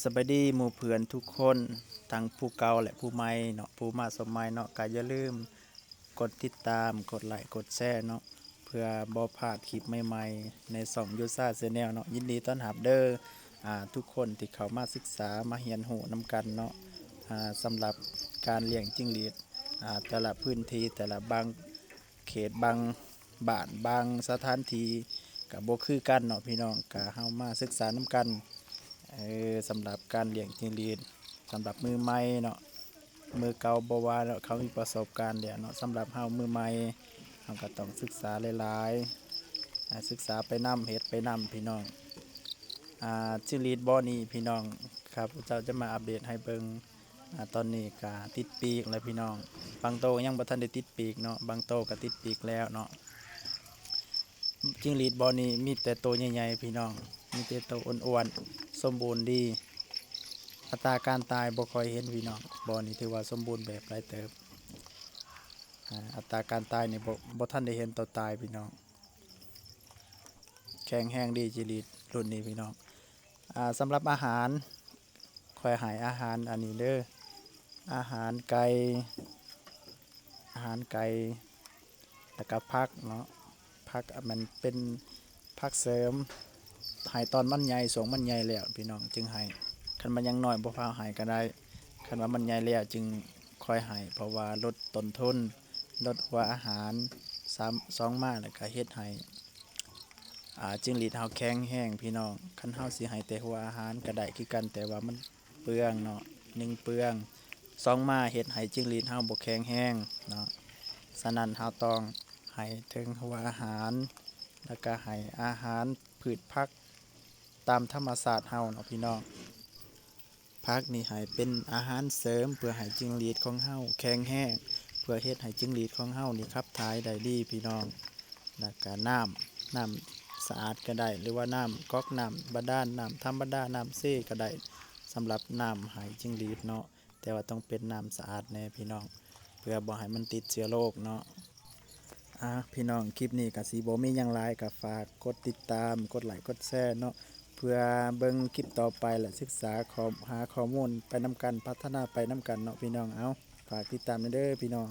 สบายดีหมู่เพื่อนทุกคนทั้งผู้เก่าและผู้ใหม่เนาะผู้มาสมัยเนาะก็อย่าลืมกดติดตามกดไลค์กดแชร์เนาะเพื่อบ่พลาดคลิปใหม่ๆในช่องยูซ่าแชนแนลเนาะยินดีต้อนรับเด้อทุกคนที่เข้ามาศึกษามาเรียนรู้นำกันเนาะสำหรับการเลี้ยงจิ้งหรีดแต่ละพื้นที่แต่ละบางเขตบางบ้านบางสถานที่ก็บ่คือกันเนาะพี่น้องก็เฮามาศึกษานำกัน สำหรับการเลี้ยงจิ้งหรีดสำหรับมือใหม่เนาะมือเก่าบ่ว่าเนาะเขามีประสบการณ์แล้วเนาะสำหรับเฮามือใหม่เฮาก็ต้องศึกษาหลายๆศึกษาไปนำเฮ็ดไปนำพี่น้องจิ้งหรีดบ่อนี้พี่น้องครับเจ้าจะมาอัปเดตให้เบิ่งตอนนี้ก็ติดปีกแล้วพี่น้องบางโตยังบ่ทันได้ติดปีกเนาะบางโตก็ติดปีกแล้วเนาะจิ้งหรีดบ่อนี้มีแต่โตใหญ่ๆพี่น้องมีแต่โตอ้วนๆสมบูรณ์ดี อัตราการตายบ่ค่อยเห็นพี่น้องบ่อนี่ถือว่าสมบูรณ์แบบหลายเติบอัตราการตายนี่บ่ทันได้เห็นตัวตายพี่น้องแข็งแรงดีจิริตรุ่นนี้พี่น้องสำหรับอาหารค่อยให้อาหารอันนี้เด้ออาหารไก่อาหารไก่แล้วก็ผักเนาะผักมันเป็นผักเสริมให้ตอนมันใหญ่สงมันใหญ่แล้วพี่น้องจึงให้คันมันยังน้อยบ่พาให้ก็ได้คันว่ามันใหญ่แล้วจึงค่อยให้เพราะว่าลดต้นทุนลดหัวอาหาร2มาแล้วก็เฮ็ดให้จิ้งหรีดเฮาแข็งแรงพี่น้องคันเฮาสิให้แต่หัวอาหารก็ได้คือกันแต่ว่ามันเปลืองเนาะ1เปลือง2มาเฮ็ดให้จิ้งหรีดเฮาบ่แข็งแรงเนาะฉะนั้นเฮาต้องให้ถึงหัวอาหารแล้วก็ให้อาหารพืชผักตามธรรมชาติเฮาเนาะพี่น้องผักนี่ให้เป็นอาหารเสริมเพื่อให้จิ้งหรีดของเฮาแข็งแรงเพื่อเฮ็ดให้จิ้งหรีดของเฮานี่ขับถ่ายได้ดีพี่น้องแล้วก็น้ำสะอาดก็ได้หรือว่าน้ำก๊อกน้ำบาดาลน้ำธรรมดาน้ำเซ่ก็ได้สำหรับน้ำให้จิ้งหรีดเนาะแต่ว่าต้องเป็นน้ำสะอาดแน่พี่น้องเพื่อบ่ให้มันติดเชื้อโรคเนาะพี่น้องคลิปนี้ก็สิบ่มีหยังหลายก็ฝากกดติดตามกดไลค์กดแชร์เนาะเพื่อเบิ่งคลิปต่อไปและศึกษาหาข้อมูลไปนำกันพัฒนาไปนำกันเนาะพี่น้องเอาฝากติดตามเด้อพี่น้อง